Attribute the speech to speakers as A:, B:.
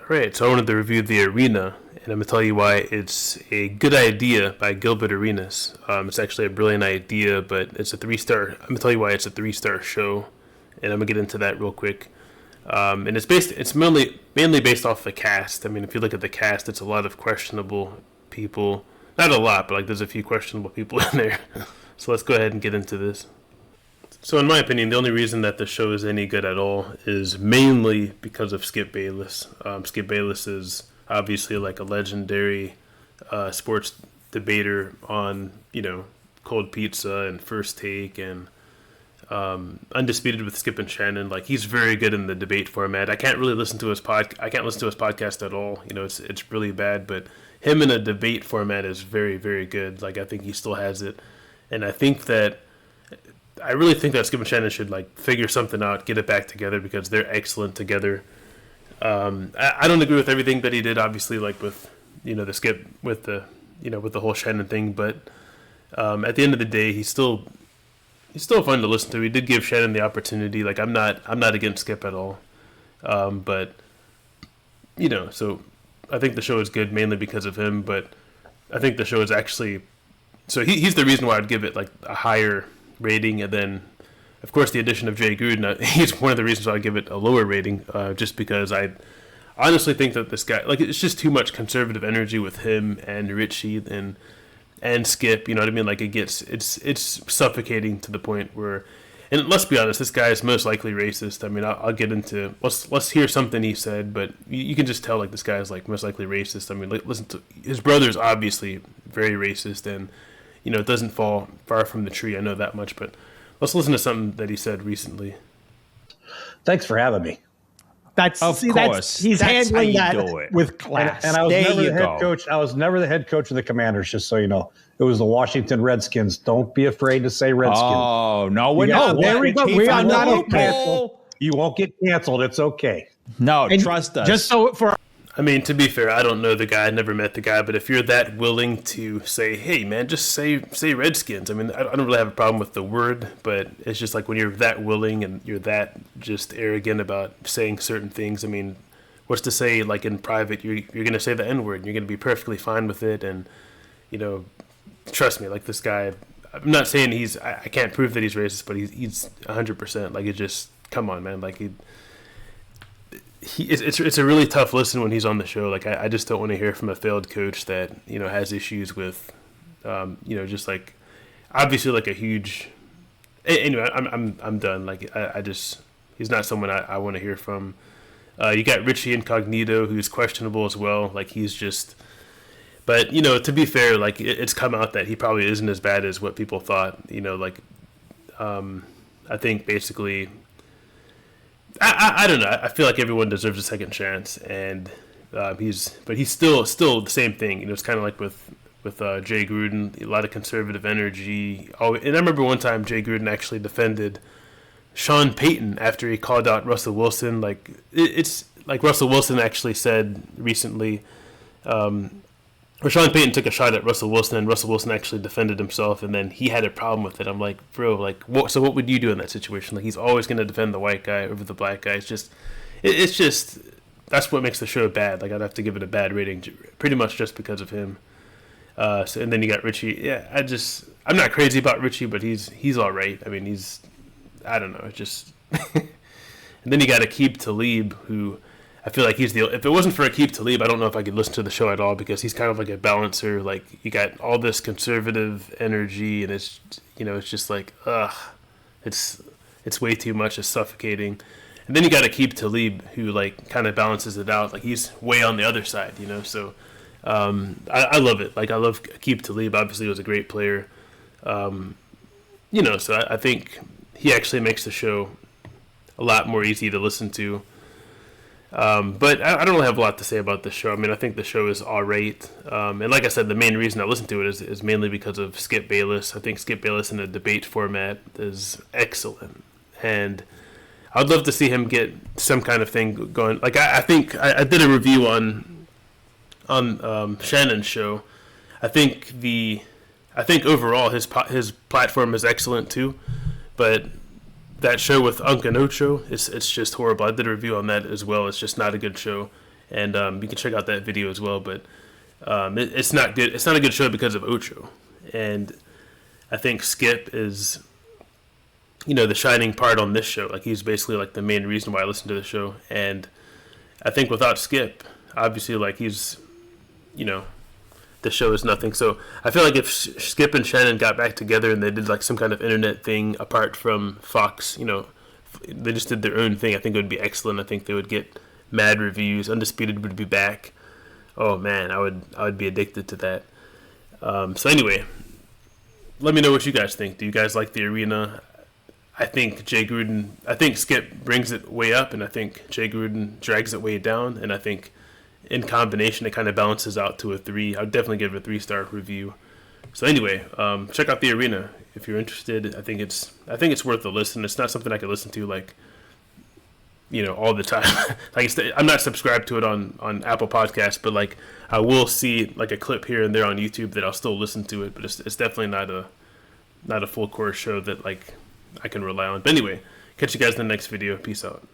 A: Right, so I wanted to review The Arena, and I'm going to tell you why it's a good idea by Gilbert Arenas. It's actually a brilliant idea, but it's a 3-star. I'm going to tell you why it's a 3-star show, and I'm going to get into that real quick. And it's mainly based off the cast. I mean, if you look at the cast, it's a lot of questionable people. Not a lot, but like there's a few questionable people in there. So let's go ahead and get into this. So in my opinion, the only reason that the show is any good at all is mainly because of Skip Bayless. Skip Bayless is obviously like a legendary sports debater on, Cold Pizza and First Take and Undisputed with Skip and Shannon. Like, he's very good in the debate format. I can't listen to his podcast at all. It's really bad, but him in a debate format is very, very good. Like, I think he still has it. And I really think that Skip and Shannon should like figure something out, get it back together, because they're excellent together. I don't agree with everything that he did, obviously, like with the Skip with the with the whole Shannon thing, but at the end of the day, he's still fun to listen to. He did give Shannon the opportunity. Like, I'm not against Skip at all, but so I think the show is good mainly because of him. But I think the show is actually he's the reason why I'd give it like a higher rating, and then of course the addition of Jay Gruden, he's one of the reasons why I give it a lower rating, just because I honestly think that this guy, like, it's just too much conservative energy with him and Richie and Skip, you know what I mean? Like, it's suffocating to the point where, and let's be honest, this guy is most likely racist. I mean, I'll get into, let's hear something he said, but you can just tell, like, this guy is like most likely racist. I mean, listen to his brother's obviously very racist, and it doesn't fall far from the tree. I know that much, but let's listen to something that he said recently.
B: Thanks for having me.
C: He's handling that with class.
B: And I was never the head coach. I was never the head coach of the Commanders, just so you know. It was the Washington Redskins. Don't be afraid to say Redskins.
C: Oh, no, we're not. There we go. We are not canceled.
B: You won't get canceled. It's okay.
C: No, trust us.
A: Just so I mean, to be fair, I don't know the guy. I never met the guy. But if you're that willing to say, hey, man, just say Redskins. I mean, I don't really have a problem with the word, but it's just like when you're that willing and you're that just arrogant about saying certain things. I mean, what's to say, like, in private, you're going to say the N-word and you're going to be perfectly fine with it. And, trust me, like, this guy, I'm not saying I can't prove that he's racist, but he's 100%. Like, it just, come on, man. Like, it's a really tough listen when he's on the show. Like, I just don't want to hear from a failed coach that has issues with just like obviously like a huge. Anyway, I'm done. Like, I just, he's not someone I want to hear from. You got Richie Incognito, who's questionable as well. Like, he's just, but to be fair, like, it's come out that he probably isn't as bad as what people thought. I think basically. I don't know. I feel like everyone deserves a second chance, and he's still the same thing. It's kind of like with Jay Gruden, a lot of conservative energy. Oh, and I remember one time Jay Gruden actually defended Sean Payton after he called out Russell Wilson. Like, it's like Russell Wilson actually said recently. Or Sean Payton took a shot at Russell Wilson, and Russell Wilson actually defended himself, and then he had a problem with it. I'm like, bro, like, so what would you do in that situation? Like, he's always going to defend the white guy over the black guy. It's just, that's what makes the show bad. Like, I'd have to give it a bad rating, pretty much just because of him. And then you got Richie. Yeah, I'm not crazy about Richie, but he's all right. I mean, I don't know, it's just. And then you got Aqib Talib, who. I feel like if it wasn't for Aqib Talib, I don't know if I could listen to the show at all, because he's kind of like a balancer. Like, you got all this conservative energy, and it's just like, it's way too much. It's suffocating. And then you got Aqib Talib, who like kind of balances it out. Like, he's way on the other side, So I love it. Like, I love Aqib Talib. Obviously, he was a great player. So I think he actually makes the show a lot more easy to listen to. But I don't really have a lot to say about this show. I mean, I think the show is all right. And like I said, the main reason I listen to it is mainly because of Skip Bayless. I think Skip Bayless in a debate format is excellent. And I would love to see him get some kind of thing going. Like, I think I did a review on Shannon's show. I think overall his platform is excellent too. But that show with Unc and Ocho, it's just horrible. I did a review on that as well. It's just not a good show. and you can check out that video as well. But it's not good. It's not a good show because of Ocho, and I think Skip is, the shining part on this show. Like, he's basically like the main reason why I listen to the show, and I think without Skip, obviously, like, he's, the show is nothing. So I feel like if Skip and Shannon got back together and they did like some kind of internet thing apart from Fox, they just did their own thing, I think it would be excellent. I think they would get mad reviews. Undisputed would be back. Oh man, I would be addicted to that. So anyway, let me know what you guys think. Do you guys like the arena? I think Skip brings it way up, and I think Jay Gruden drags it way down, and I think in combination it kind of balances out to a 3. I would definitely give it a 3-star review. So anyway, check out the arena if you're interested. I think it's worth a listen. It's not something I could listen to like, all the time. Like, I'm not subscribed to it on Apple Podcasts, but like I will see like a clip here and there on YouTube that I'll still listen to it. But it's definitely not a full course show that like I can rely on. But anyway, catch you guys in the next video. Peace out.